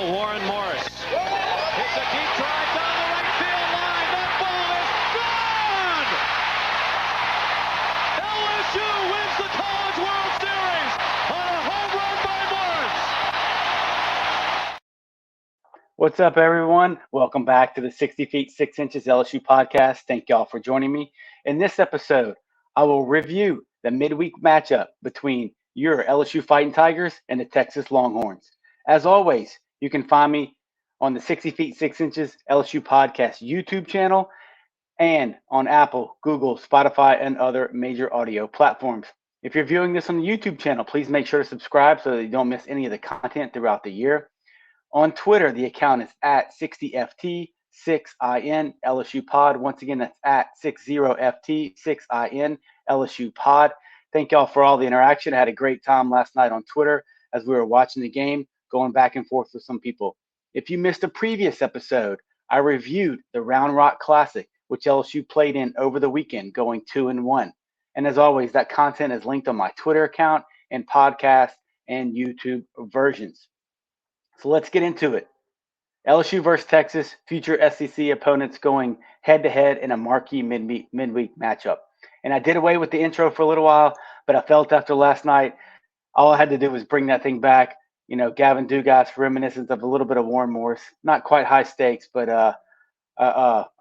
Now Warren Morris hits a deep drive down the right field line. That ball is gone! LSU wins the College World Series on a home run by Morris. What's up, everyone? Welcome back to the 60 Feet 6 Inches LSU podcast. Thank y'all for joining me. In this episode, I will review the midweek matchup between your LSU Fighting Tigers and the Texas Longhorns. As always, you can find me on the 60 Feet 6 Inches LSU podcast YouTube channel and on Apple, Google, Spotify, and other major audio platforms. If you're viewing this on the YouTube channel, please make sure to subscribe so that you don't miss any of the content throughout the year. On Twitter, the account is at 60FT6IN LSU Pod. Once again, that's at 60FT6IN LSU Pod. Thank y'all for all the interaction. I had a great time last night on Twitter as we were watching the game, going back and forth with some people. If you missed a previous episode, I reviewed the Round Rock Classic, which LSU played in over the weekend, going 2-1. And as always, that content is linked on my Twitter account and podcast and YouTube versions. So let's get into it. LSU versus Texas, future SEC opponents going head-to-head in a marquee midweek matchup. And I did away with the intro for a little while, but I felt after last night, all I had to do was bring that thing back. You know, Gavin Dugas, reminiscence of a little bit of Warren Morris. Not quite high stakes, but a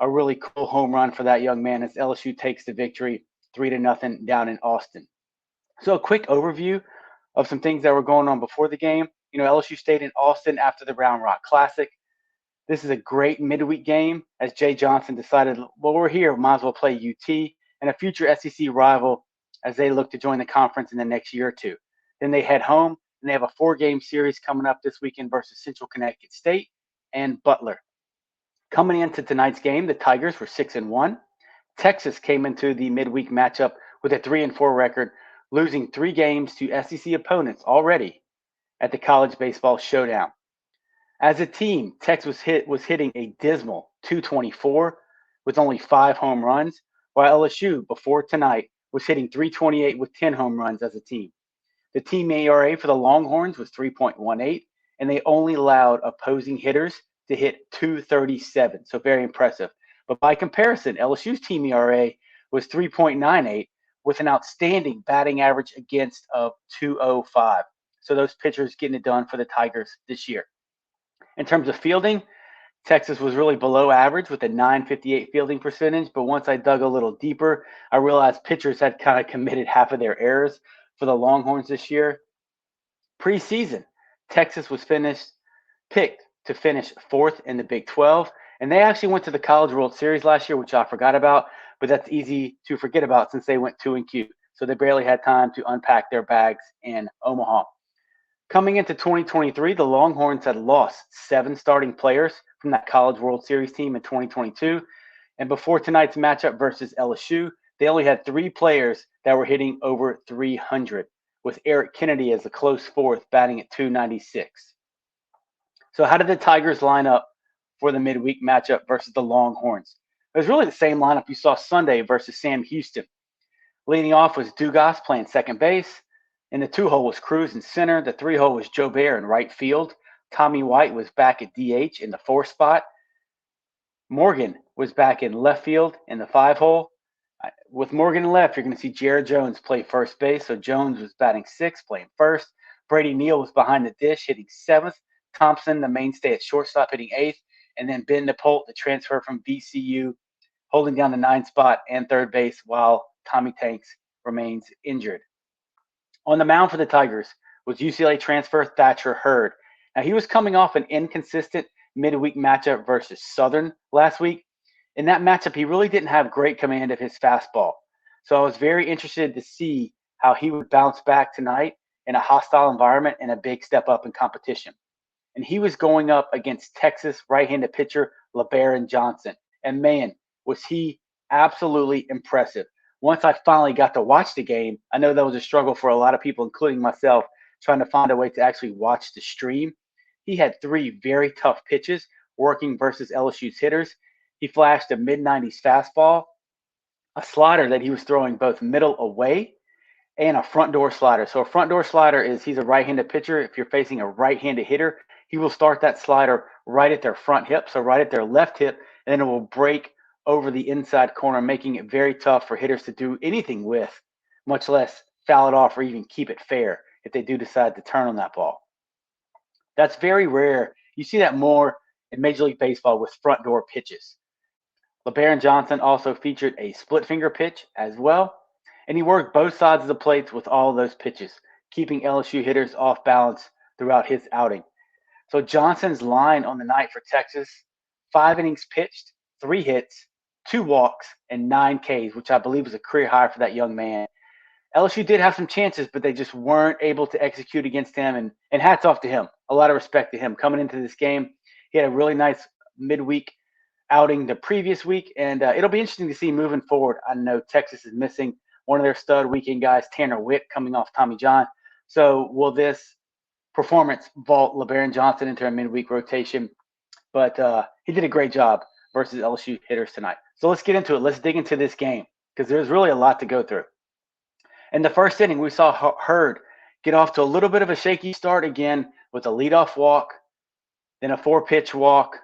really cool home run for that young man as LSU takes the victory 3-0 down in Austin. So a quick overview of some things that were going on before the game. You know, LSU stayed in Austin after the Round Rock Classic. This is a great midweek game as Jay Johnson decided, well, we're here, might as well play UT and a future SEC rival as they look to join the conference in the next year or two. Then they head home, and they have a 4-game series coming up this weekend versus Central Connecticut State and Butler. Coming into tonight's game, the Tigers were 6-1. Texas came into the midweek matchup with a 3-4 record, losing 3 games to SEC opponents already at the College Baseball Showdown. As a team, Texas was hitting a dismal 224 with only 5 home runs, while LSU, before tonight, was hitting 328 with 10 home runs as a team. The team ERA for the Longhorns was 3.18, and they only allowed opposing hitters to hit 237, so very impressive. But by comparison, LSU's team ERA was 3.98 with an outstanding batting average against of 205. So those pitchers getting it done for the Tigers this year. In terms of fielding, Texas was really below average with a .958 fielding percentage, but once I dug a little deeper, I realized pitchers had kind of committed half of their errors for the Longhorns this year. Preseason, Texas was picked to finish 4th in the Big 12, and they actually went to the College World Series last year, which I forgot about, but that's easy to forget about since they went 2-2. So they barely had time to unpack their bags in Omaha. Coming into 2023, the Longhorns had lost 7 starting players from that College World Series team in 2022. And before tonight's matchup versus LSU, they only had 3 players that were hitting over 300, with Eric Kennedy as a close 4th, batting at 296. So how did the Tigers line up for the midweek matchup versus the Longhorns? It was really the same lineup you saw Sunday versus Sam Houston. Leading off was Dugas playing second base. In the 2-hole was Cruz in center. The 3-hole was Joe Bear in right field. Tommy White was back at DH in the 4th spot. Morgan was back in left field in the 5-hole. With Morgan left, you're going to see Jared Jones play first base. So Jones was batting 6th, playing first. Brady Neal was behind the dish, hitting 7th. Thompson, the mainstay at shortstop, hitting 8th. And then Ben Napolt, the transfer from VCU, holding down the 9th spot and third base while Tommy Tanks remains injured. On the mound for the Tigers was UCLA transfer Thatcher Hurd. Now, he was coming off an inconsistent midweek matchup versus Southern last week. In that matchup, he really didn't have great command of his fastball. So I was very interested to see how he would bounce back tonight in a hostile environment and a big step up in competition. And he was going up against Texas right-handed pitcher LeBaron Johnson. And man, was he absolutely impressive. Once I finally got to watch the game, I know that was a struggle for a lot of people, including myself, trying to find a way to actually watch the stream. He had 3 very tough pitches working versus LSU's hitters. He flashed a mid-90s fastball, a slider that he was throwing both middle away, and a front door slider. So a front door slider is he's a right-handed pitcher. If you're facing a right-handed hitter, he will start that slider right at their front hip, so right at their left hip, and then it will break over the inside corner, making it very tough for hitters to do anything with, much less foul it off or even keep it fair if they do decide to turn on that ball. That's very rare. You see that more in Major League Baseball with front door pitches. LeBaron Johnson also featured a split finger pitch as well, and he worked both sides of the plates with all of those pitches, keeping LSU hitters off balance throughout his outing. So Johnson's line on the night for Texas, 5 innings pitched, 3 hits, 2 walks, and 9 Ks, which I believe is a career high for that young man. LSU did have some chances, but they just weren't able to execute against him, and hats off to him. A lot of respect to him. Coming into this game, he had a really nice midweek outing the previous week, and it'll be interesting to see moving forward. I know Texas is missing one of their stud weekend guys, Tanner Witt, coming off Tommy John. So will this performance vault LeBaron Johnson into a midweek rotation? But he did a great job versus LSU hitters tonight. So let's get into it. Let's dig into this game because there's really a lot to go through. In the first inning, we saw Hurd get off to a little bit of a shaky start again with a leadoff walk, then a 4-pitch walk.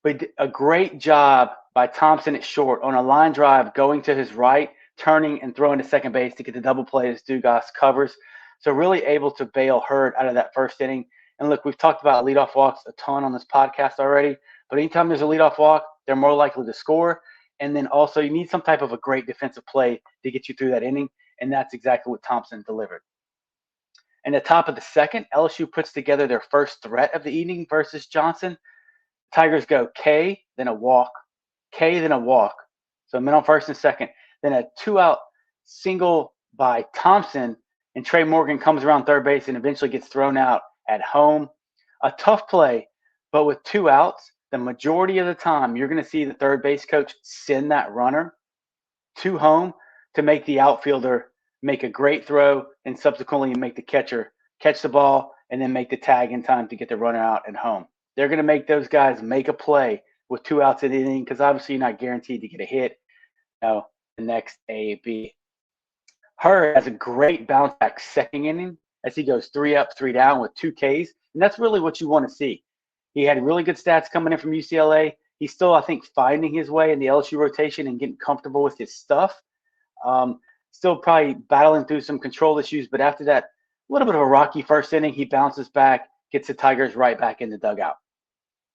But a great job by Thompson at short on a line drive going to his right, turning and throwing to second base to get the double play as Dugas covers. So really able to bail Hurd out of that first inning. And look, we've talked about leadoff walks a ton on this podcast already, but anytime there's a leadoff walk, they're more likely to score. And then also you need some type of a great defensive play to get you through that inning, and that's exactly what Thompson delivered. In the top of the second, LSU puts together their first threat of the evening versus Johnson. Tigers go K, then a walk, K, then a walk. So men on first and second. Then a 2-out single by Thompson, and Trey Morgan comes around third base and eventually gets thrown out at home. A tough play, but with 2 outs, the majority of the time you're going to see the third base coach send that runner to home to make the outfielder make a great throw and subsequently make the catcher catch the ball and then make the tag in time to get the runner out and home. They're going to make those guys make a play with 2 outs in the inning because obviously you're not guaranteed to get a hit. The next A, B. Hurd has a great bounce back second inning as he goes 3 up, 3 down with 2 Ks. And that's really what you want to see. He had really good stats coming in from UCLA. He's still, I think, finding his way in the LSU rotation and getting comfortable with his stuff. Still probably battling through some control issues, but after that, a little bit of a rocky first inning, he bounces back, gets the Tigers right back in the dugout.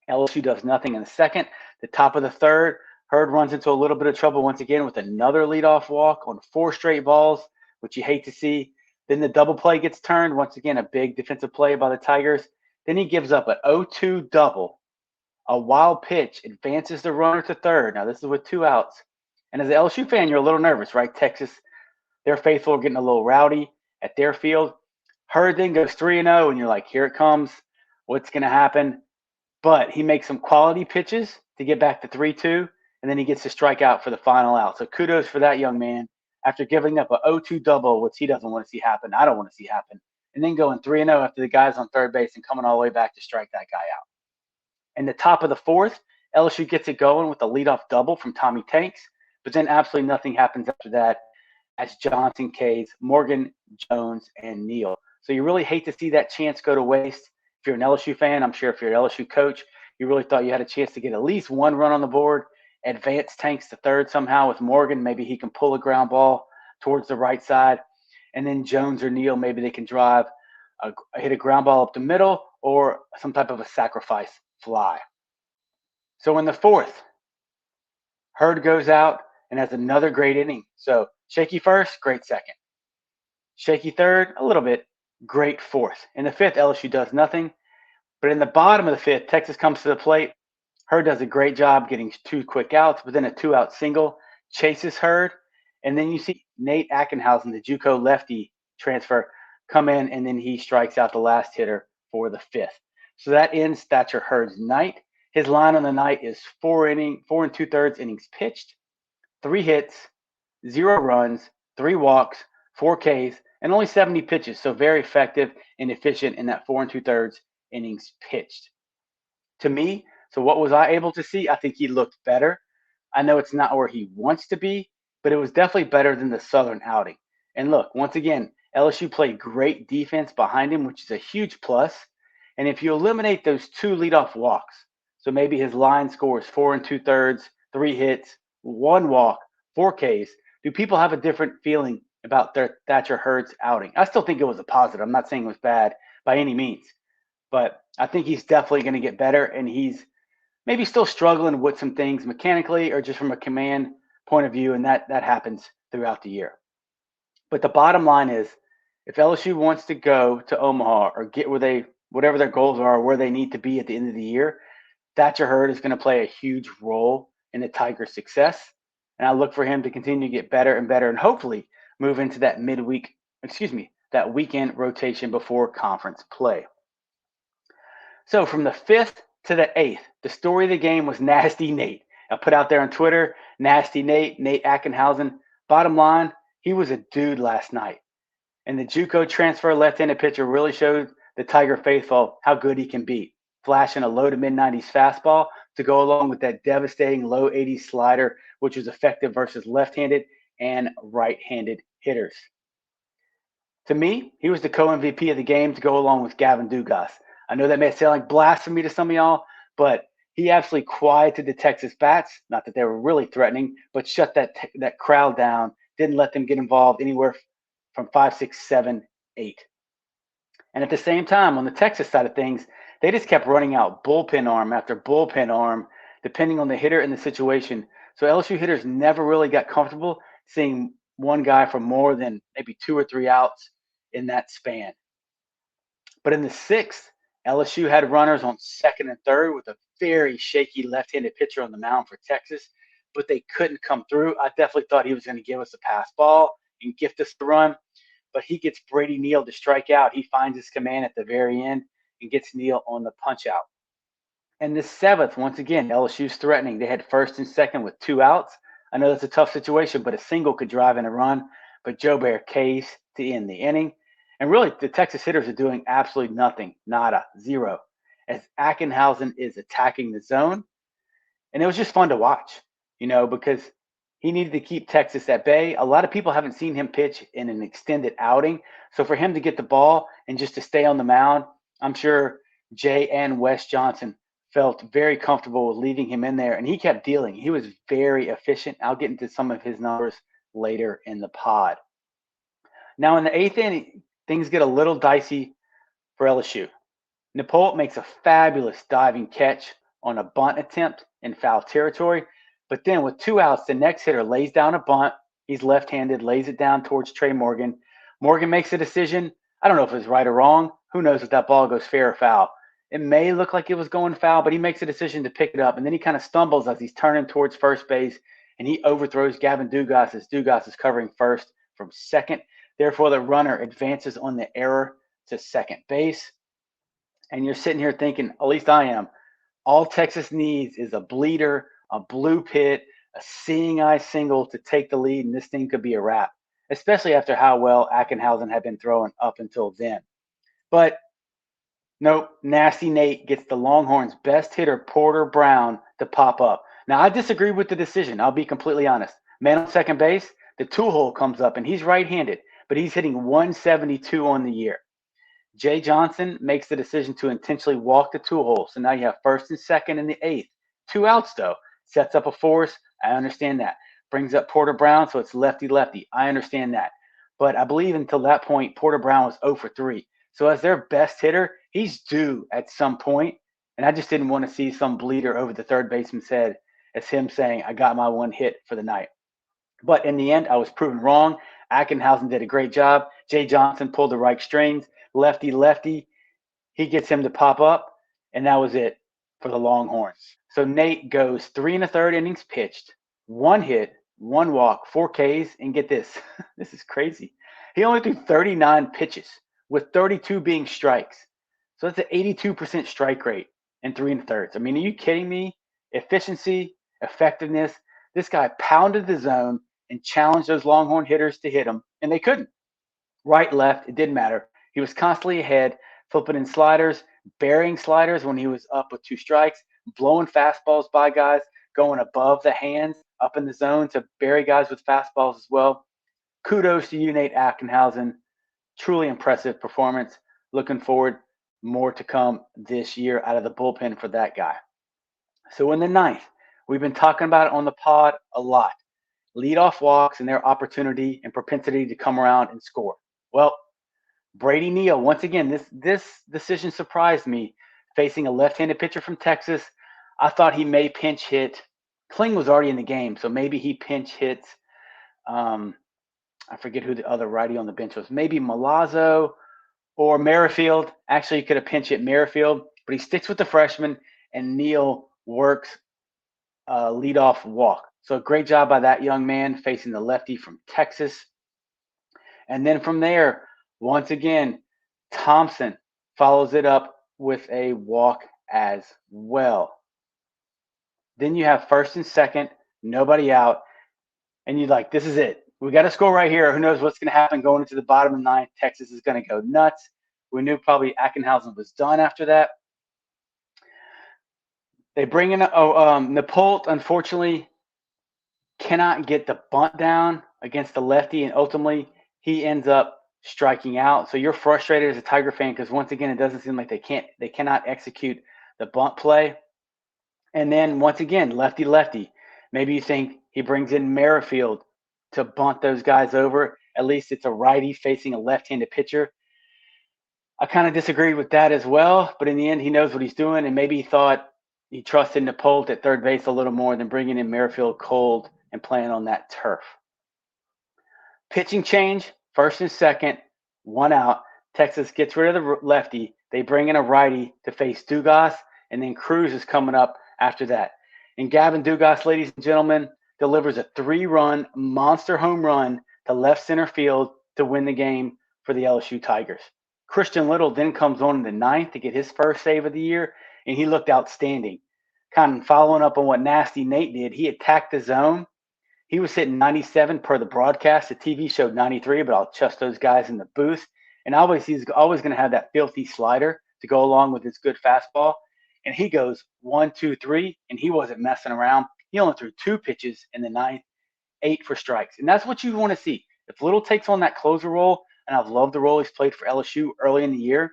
LSU does nothing in the second. The top of the third, Hurd runs into a little bit of trouble once again with another leadoff walk on 4 straight balls, which you hate to see. Then the double play gets turned. Once again, a big defensive play by the Tigers. Then he gives up an 0-2 double. A wild pitch advances the runner to third. Now, this is with 2 outs. And as an LSU fan, you're a little nervous, right? Texas, their faithful are getting a little rowdy at their field. Hurd then goes 3-0, and you're like, here it comes. What's going to happen? But he makes some quality pitches to get back to 3-2, and then he gets to strike out for the final out. So kudos for that young man. After giving up a 0-2 double, which he doesn't want to see happen, I don't want to see happen, and then going 3-0 after the guy's on third base and coming all the way back to strike that guy out. In the top of the fourth, LSU gets it going with a leadoff double from Tommy Tanks, but then absolutely nothing happens after that as Johnson Ks, Morgan, Jones, and Neal. So you really hate to see that chance go to waste. If you're an LSU fan, I'm sure if you're an LSU coach, you really thought you had a chance to get at least 1 run on the board, advance Tanks to third somehow with Morgan. Maybe he can pull a ground ball towards the right side. And then Jones or Neal, maybe they can drive, hit a ground ball up the middle or some type of a sacrifice fly. So in the fourth, Hurd goes out and has another great inning. So shaky first, great second. Shaky third, a little bit, great fourth. In the fifth, LSU does nothing. But in the bottom of the fifth, Texas comes to the plate. Hurd does a great job getting 2 quick outs, but then a 2-out single chases Hurd. And then you see Nate Ackenhausen, the JUCO lefty transfer, come in, and then he strikes out the last hitter for the fifth. So that ends Thatcher Hurd's night. His line on the night is 4 2/3 innings pitched, 3 hits, 0 runs, 3 walks, 4 Ks, and only 70 pitches. So very effective and efficient in that 4 2/3 innings pitched. To me, so what was I able to see? I think he looked better. I know it's not where he wants to be, but it was definitely better than the Southern outing. And look, once again, LSU played great defense behind him, which is a huge plus. And if you eliminate those 2 leadoff walks, so maybe his line score is 4 2/3, 3 hits, 1 walk, 4 Ks, do people have a different feeling about their Thatcher Hurd's outing? I still think it was a positive. I'm not saying it was bad by any means, but I think he's definitely going to get better, and he's maybe still struggling with some things mechanically or just from a command point of view, and that happens throughout the year. But the bottom line is, if LSU wants to go to Omaha or get whatever their goals are, where they need to be at the end of the year, Thatcher Hurd is going to play a huge role in the Tigers' success. And I look for him to continue to get better and better and hopefully move into that that weekend rotation before conference play. So from the 5th to the 8th, the story of the game was Nasty Nate. I put out there on Twitter, Nasty Nate, Nate Ackenhausen. Bottom line, he was a dude last night. And the JUCO transfer left-handed pitcher really showed the Tiger faithful how good he can be, flashing a low to mid-90s fastball to go along with that devastating low 80s slider, which was effective versus left-handed and right-handed hitters. To me, he was the co-MVP of the game to go along with Gavin Dugas. I know that may sound like blasphemy to some of y'all, but he absolutely quieted the Texas bats. Not that they were really threatening, but shut that crowd down, didn't let them get involved anywhere from 5, 6, 7, 8. And at the same time, on the Texas side of things, they just kept running out bullpen arm after bullpen arm, depending on the hitter and the situation. So LSU hitters never really got comfortable seeing one guy for more than maybe 2 or 3 outs in that span. But in the 6th, LSU had runners on 2nd and 3rd with a very shaky left-handed pitcher on the mound for Texas, but they couldn't come through. I definitely thought he was going to give us a pass ball and gift us the run, but he gets Brady Neal to strike out. He finds his command at the very end and gets Neal on the punch out. And the 7th, once again, LSU's threatening. They had 1st and 2nd with 2 outs. I know that's a tough situation, but a single could drive in a run. But Joe Bear K's to end the inning. And really, the Texas hitters are doing absolutely nothing, nada, zero, as Ackenhausen is attacking the zone. And it was just fun to watch, because he needed to keep Texas at bay. A lot of people haven't seen him pitch in an extended outing. So for him to get the ball and just to stay on the mound, I'm sure Jay and Wes Johnson felt very comfortable with leaving him in there. And he kept dealing. He was very efficient. I'll get into some of his numbers later in the pod. Now in the 8th inning, things get a little dicey for LSU. Napolt makes a fabulous diving catch on a bunt attempt in foul territory. But then with 2 outs, the next hitter lays down a bunt. He's left-handed, lays it down towards Trey Morgan. Morgan makes a decision. I don't know if it's right or wrong. Who knows if that ball goes fair or foul. It may look like it was going foul, but he makes a decision to pick it up. And then he kind of stumbles as he's turning towards first base, and he overthrows Gavin Dugas as Dugas is covering first from second. Therefore, the runner advances on the error to second base. And you're sitting here thinking, at least I am, all Texas needs is a bleeder, a blue pit, a seeing eye single to take the lead, and this thing could be a wrap, especially after how well Ackenhausen had been throwing up until then. But nope, Nasty Nate gets the Longhorns' best hitter, Porter Brown, to pop up. Now, I disagree with the decision. I'll be completely honest. Man on second base, the 2-hole comes up, and he's right-handed, but he's hitting 172 on the year. Jay Johnson makes the decision to intentionally walk the 2-hole. So now you have 1st and 2nd in the 8th. 2 outs, though. Sets up a force. I understand that. Brings up Porter Brown, so it's lefty-lefty. I understand that. But I believe until that point, Porter Brown was 0 for 3. So as their best hitter, he's due at some point. And I just didn't want to see some bleeder over the third baseman's head as him saying, I got my one hit for the night. But in the end, I was proven wrong. Ackenhausen did a great job. Jay Johnson pulled the right strings. Lefty. He gets him to pop up, and that was it for the Longhorns. So Nate goes 3 1/3 innings pitched, 1 hit, 1 walk, 4 Ks, and get this. This is crazy. He only threw 39 pitches, with 32 being strikes. So that's an 82% strike rate in 3 1/3. I mean, are you kidding me? Efficiency, effectiveness. This guy pounded the zone and challenged those Longhorn hitters to hit him, and they couldn't. Right, left, it didn't matter. He was constantly ahead, flipping in sliders, burying sliders when he was up with 2 strikes, blowing fastballs by guys, going above the hands, up in the zone to bury guys with fastballs as well. Kudos to you, Nate Ackenhausen. Truly impressive performance. Looking forward more to come this year out of the bullpen for that guy. So in the ninth, we've been talking about it on the pod a lot. Leadoff walks and their opportunity and propensity to come around and score. Well, Brady Neal, once again, this decision surprised me. Facing a left-handed pitcher from Texas, I thought he may pinch hit. Kling was already in the game, so maybe he pinch hits. I forget who the other righty on the bench was. Maybe Milazzo or Merrifield. Actually, he could have pinch hit Merrifield, but he sticks with the freshman, and Neal works a leadoff walk. So great job by that young man facing the lefty from Texas. And then from there, once again, Thompson follows it up with a walk as well. Then you have first and second, nobody out, and you're like, this is it. We got to score right here. Who knows what's going to happen going into the bottom of the ninth? Texas is going to go nuts. We knew probably Ackenhausen was done after that. They bring in Napolt, unfortunately, cannot get the bunt down against the lefty, and ultimately he ends up striking out. So you're frustrated as a Tiger fan because once again, it doesn't seem like they cannot execute the bunt play. And then once again, lefty. Maybe you think he brings in Merrifield to bunt those guys over. At least it's a righty facing a left-handed pitcher. I kind of disagreed with that as well, but in the end, he knows what he's doing, and maybe he thought he trusted Napolt at third base a little more than bringing in Merrifield cold and playing on that turf. Pitching change, first and second, one out. Texas gets rid of the lefty. They bring in a righty to face Dugas, and then Cruz is coming up after that. And Gavin Dugas, ladies and gentlemen, delivers a 3-run monster home run to left center field to win the game for the LSU Tigers. Christian Little then comes on in the ninth to get his first save of the year, and he looked outstanding. Kind of following up on what Nasty Nate did, he attacked the zone. He was hitting 97 per the broadcast. The TV showed 93, but I'll trust those guys in the booth. And he's always going to have that filthy slider to go along with his good fastball. And he goes 1, 2, 3, and he wasn't messing around. He only threw 2 pitches in the ninth, 8 for strikes. And that's what you want to see. If Little takes on that closer role, and I've loved the role he's played for LSU early in the year,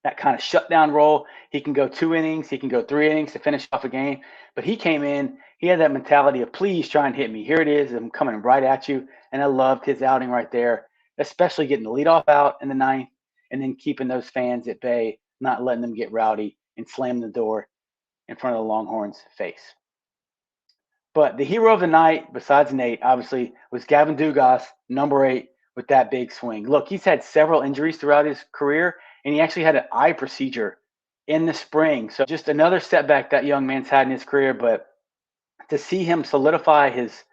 that kind of shutdown role, he can go 2 innings, he can go 3 innings to finish off a game. But he came in, he had that mentality of, please try and hit me. Here it is, I'm coming right at you. And I loved his outing right there, especially getting the leadoff out in the ninth and then keeping those fans at bay, not letting them get rowdy and slam the door in front of the Longhorns' face. But the hero of the night, besides Nate, obviously, was Gavin Dugas, number 8, with that big swing. Look, he's had several injuries throughout his career, and he actually had an eye procedure in the spring. So just another setback that young man's had in his career. But to see him solidify his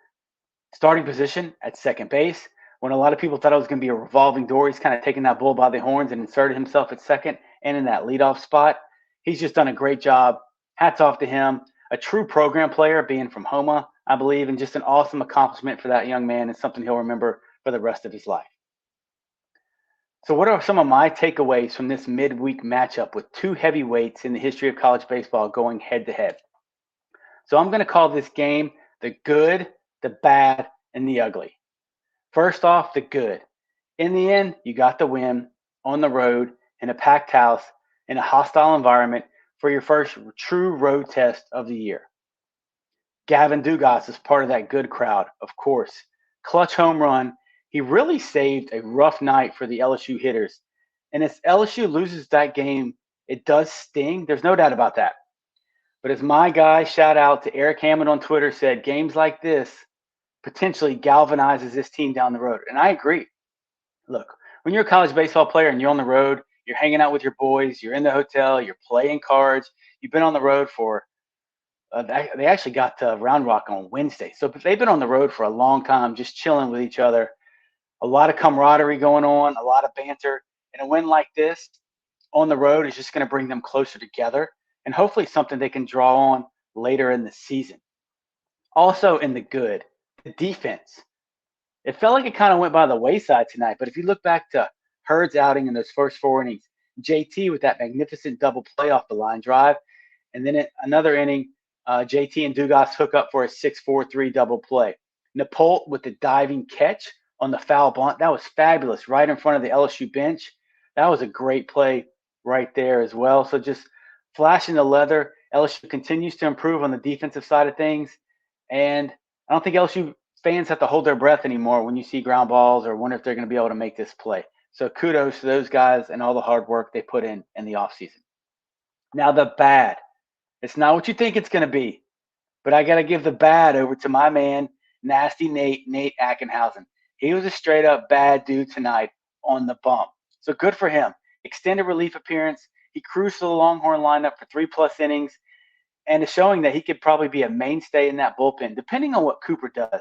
starting position at second base, when a lot of people thought it was going to be a revolving door, he's kind of taken that bull by the horns and inserted himself at second and in that leadoff spot. He's just done a great job. Hats off to him. A true program player, being from Homa, I believe, and just an awesome accomplishment for that young man and something he'll remember for the rest of his life. So what are some of my takeaways from this midweek matchup with 2 heavyweights in the history of college baseball going head-to-head? So I'm going to call this game the good, the bad, and the ugly. First off, the good. In the end, you got the win on the road in a packed house in a hostile environment for your first true road test of the year. Gavin Dugas is part of that good crowd, of course. Clutch home run. He really saved a rough night for the LSU hitters. And if LSU loses that game, it does sting. There's no doubt about that. But as my guy, shout out to Eric Hammond on Twitter, said, games like this potentially galvanizes this team down the road. And I agree. Look, when you're a college baseball player and you're on the road, you're hanging out with your boys, you're in the hotel, you're playing cards, you've been on the road for they actually got to Round Rock on Wednesday. So they've been on the road for a long time, just chilling with each other. A lot of camaraderie going on, a lot of banter. And a win like this on the road is just going to bring them closer together and hopefully something they can draw on later in the season. Also in the good, the defense. It felt like it kind of went by the wayside tonight, but if you look back to Hurd's outing in those first 4 innings, JT with that magnificent double play off the line drive, and then another inning, JT and Dugas hook up for a 6-4-3 double play. Napolt with the diving catch on the foul bunt. That was fabulous, right in front of the LSU bench. That was a great play right there as well. So just flashing the leather. LSU continues to improve on the defensive side of things. And I don't think LSU fans have to hold their breath anymore when you see ground balls or wonder if they're going to be able to make this play. So kudos to those guys and all the hard work they put in the offseason. Now the bad. It's not what you think it's going to be, but I got to give the bad over to my man, Nasty Nate Ackenhausen. He was a straight up bad dude tonight on the bump. So good for him. Extended relief appearance. He cruised to the Longhorn lineup for 3+ innings and is showing that he could probably be a mainstay in that bullpen, depending on what Cooper does.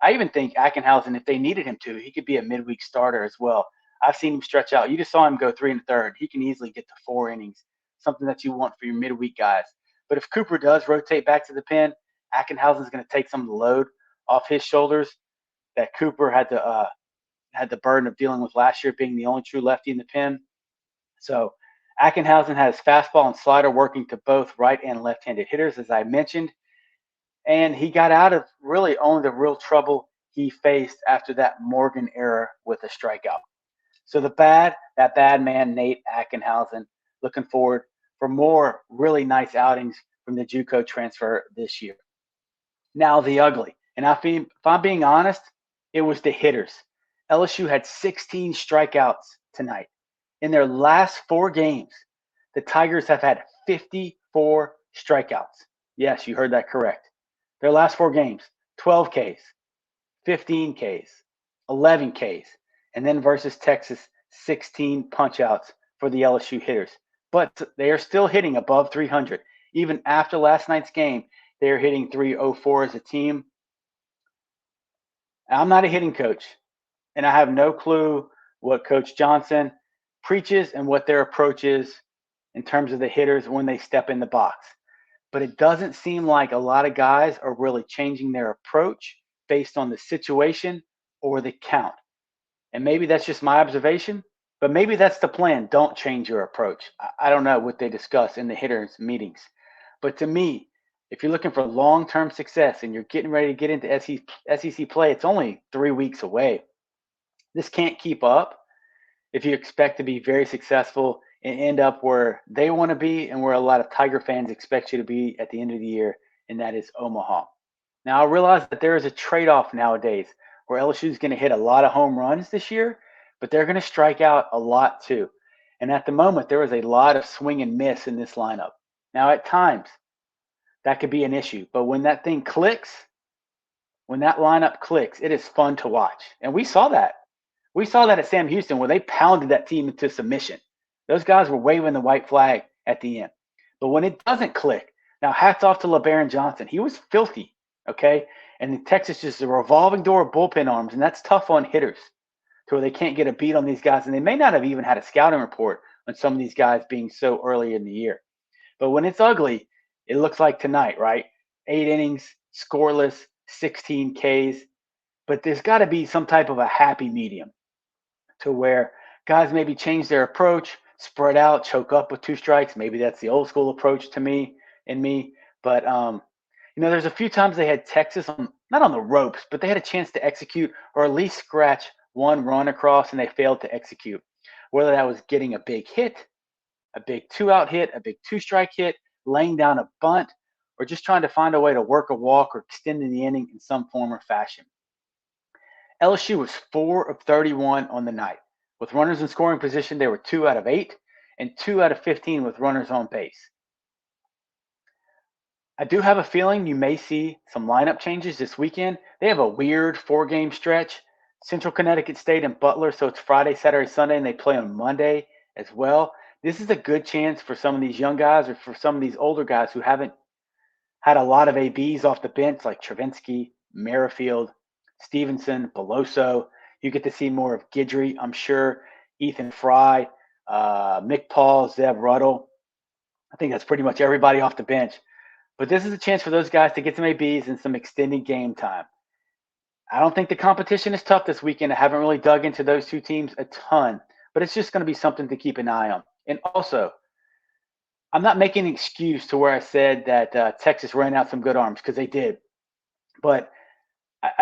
I even think Ackenhausen, if they needed him to, he could be a midweek starter as well. I've seen him stretch out. You just saw him go 3 1/3. He can easily get to 4 innings, something that you want for your midweek guys. But if Cooper does rotate back to the pen, Ackenhausen's going to take some of the load off his shoulders that Cooper had the burden of dealing with last year, being the only true lefty in the pen. So Ackenhausen has fastball and slider working to both right and left-handed hitters, as I mentioned. And he got out of really only the real trouble he faced after that Morgan error with a strikeout. So that bad man, Nate Ackenhausen, looking forward for more really nice outings from the JUCO transfer this year. Now the ugly. And if I'm being honest, it was the hitters. LSU had 16 strikeouts tonight. In their last 4 games, the Tigers have had 54 strikeouts. Yes, you heard that correct. Their last 4 games, 12 Ks, 15 Ks, 11 Ks, and then versus Texas, 16 punchouts for the LSU hitters. But they are still hitting above 300. Even after last night's game, they are hitting 304 as a team. I'm not a hitting coach, and I have no clue what Coach Johnson preaches and what their approach is in terms of the hitters when they step in the box. But it doesn't seem like a lot of guys are really changing their approach based on the situation or the count. And maybe that's just my observation, but maybe that's the plan. Don't change your approach. I don't know what they discuss in the hitters' meetings. But to me, if you're looking for long-term success and you're getting ready to get into SEC play, it's only 3 weeks away. This can't keep up if you expect to be very successful and end up where they want to be and where a lot of Tiger fans expect you to be at the end of the year, and that is Omaha. Now, I realize that there is a trade-off nowadays where LSU is going to hit a lot of home runs this year, but they're going to strike out a lot too. And at the moment, there is a lot of swing and miss in this lineup. Now, at times, that could be an issue. But when that thing clicks, when that lineup clicks, it is fun to watch. And we saw that. We saw that at Sam Houston where they pounded that team into submission. Those guys were waving the white flag at the end. But when it doesn't click, now hats off to LeBaron Johnson. He was filthy, okay? And Texas just a revolving door of bullpen arms, and that's tough on hitters to where they can't get a beat on these guys. And they may not have even had a scouting report on some of these guys being so early in the year. But when it's ugly, it looks like tonight, right? 8 innings, scoreless, 16 Ks. But there's got to be some type of a happy medium to where guys maybe change their approach, spread out, choke up with 2 strikes. Maybe that's the old school approach to me. But there's a few times they had Texas not on the ropes, but they had a chance to execute or at least scratch 1 run across, and they failed to execute. Whether that was getting a big hit, a big 2-out hit, a big 2-strike hit, laying down a bunt, or just trying to find a way to work a walk or extending the inning in some form or fashion. LSU was 4 of 31 on the night. With runners in scoring position, they were 2 out of 8 and 2 out of 15 with runners on base. I do have a feeling you may see some lineup changes this weekend. They have a weird 4-game stretch. Central Connecticut State and Butler, so it's Friday, Saturday, Sunday, and they play on Monday as well. This is a good chance for some of these young guys or for some of these older guys who haven't had a lot of ABs off the bench like Travinsky, Merrifield, Stevenson, Beloso. You get to see more of Guidry, I'm sure, Ethan Fry, Mick Paul, Zeb Ruddle. I think that's pretty much everybody off the bench. But this is a chance for those guys to get some ABs and some extended game time. I don't think the competition is tough this weekend. I haven't really dug into those 2 teams a ton, but it's just going to be something to keep an eye on. And also, I'm not making an excuse to where I said that Texas ran out some good arms, because they did. But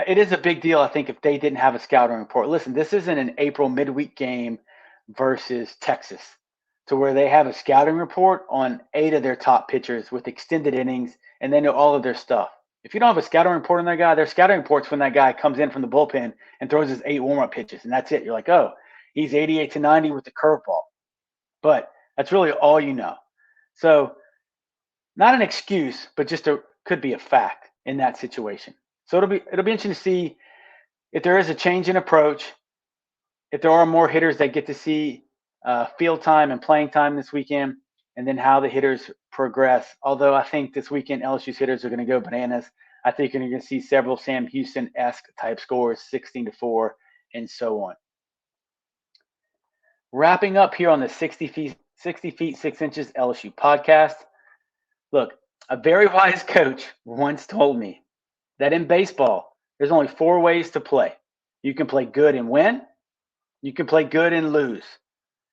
it is a big deal, I think, if they didn't have a scouting report. Listen, this isn't an April midweek game versus Texas. to where they have a scouting report on 8 of their top pitchers with extended innings, and they know all of their stuff. If you don't have a scouting report on that guy, their scouting report's when that guy comes in from the bullpen and throws his 8 warm-up pitches, and that's it. You're like, oh, he's 88 to 90 with the curveball. But that's really all you know. So not an excuse, but just could be a fact in that situation. So it'll be interesting to see if there is a change in approach, if there are more hitters that get to see field time and playing time this weekend, and then how the hitters progress. Although I think this weekend LSU's hitters are going to go bananas. I think you're going to see several Sam Houston-esque type scores, 16-4, and so on. Wrapping up here on the 60 feet 6 inches LSU podcast. Look, a very wise coach once told me that in baseball, there's only 4 ways to play. You can play good and win. You can play good and lose.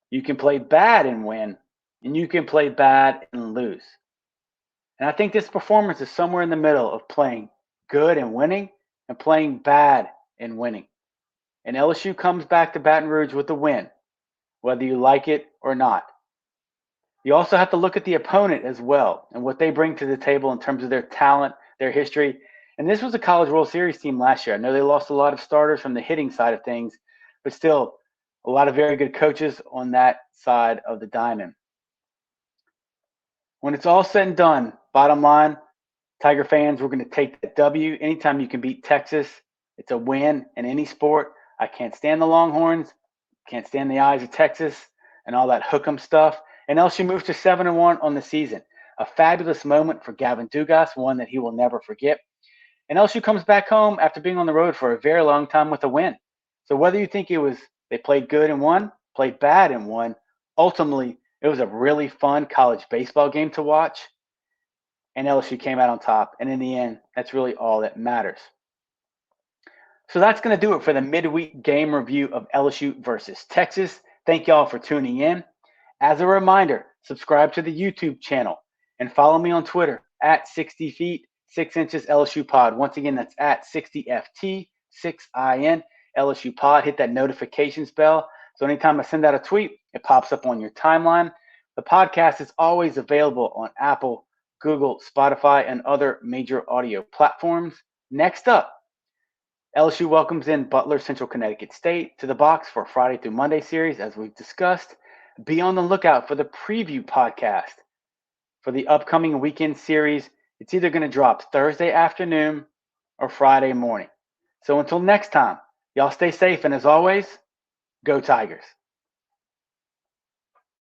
You can play bad and win. And you can play bad and lose. And I think this performance is somewhere in the middle of playing good and winning and playing bad and winning. And LSU comes back to Baton Rouge with a win, whether you like it or not. You also have to look at the opponent as well and what they bring to the table in terms of their talent, their history. And this was a College World Series team last year. I know they lost a lot of starters from the hitting side of things, but still a lot of very good coaches on that side of the diamond. When it's all said and done, bottom line, Tiger fans, we're going to take the W. Anytime you can beat Texas, it's a win in any sport. I can't stand the Longhorns, can't stand the eyes of Texas and all that hook 'em stuff. And LSU moves to 7-1 on the season. A fabulous moment for Gavin Dugas, one that he will never forget. And LSU comes back home after being on the road for a very long time with a win. So whether you think they played good and won, played bad and won, ultimately it was a really fun college baseball game to watch. And LSU came out on top. And in the end, that's really all that matters. So that's going to do it for the midweek game review of LSU versus Texas. Thank y'all for tuning in. As a reminder, subscribe to the YouTube channel and follow me on Twitter at 60 feet 6 inches LSU Pod. Once again, that's at 60FT 6IN LSU Pod. Hit that notifications bell so anytime I send out a tweet, it pops up on your timeline. The podcast is always available on Apple, Google, Spotify, and other major audio platforms. Next up, LSU welcomes in Butler Central Connecticut State to the box for Friday through Monday series, as we've discussed. Be on the lookout for the preview podcast for the upcoming weekend series. It's either going to drop Thursday afternoon or Friday morning. So until next time, y'all stay safe, and as always, go Tigers.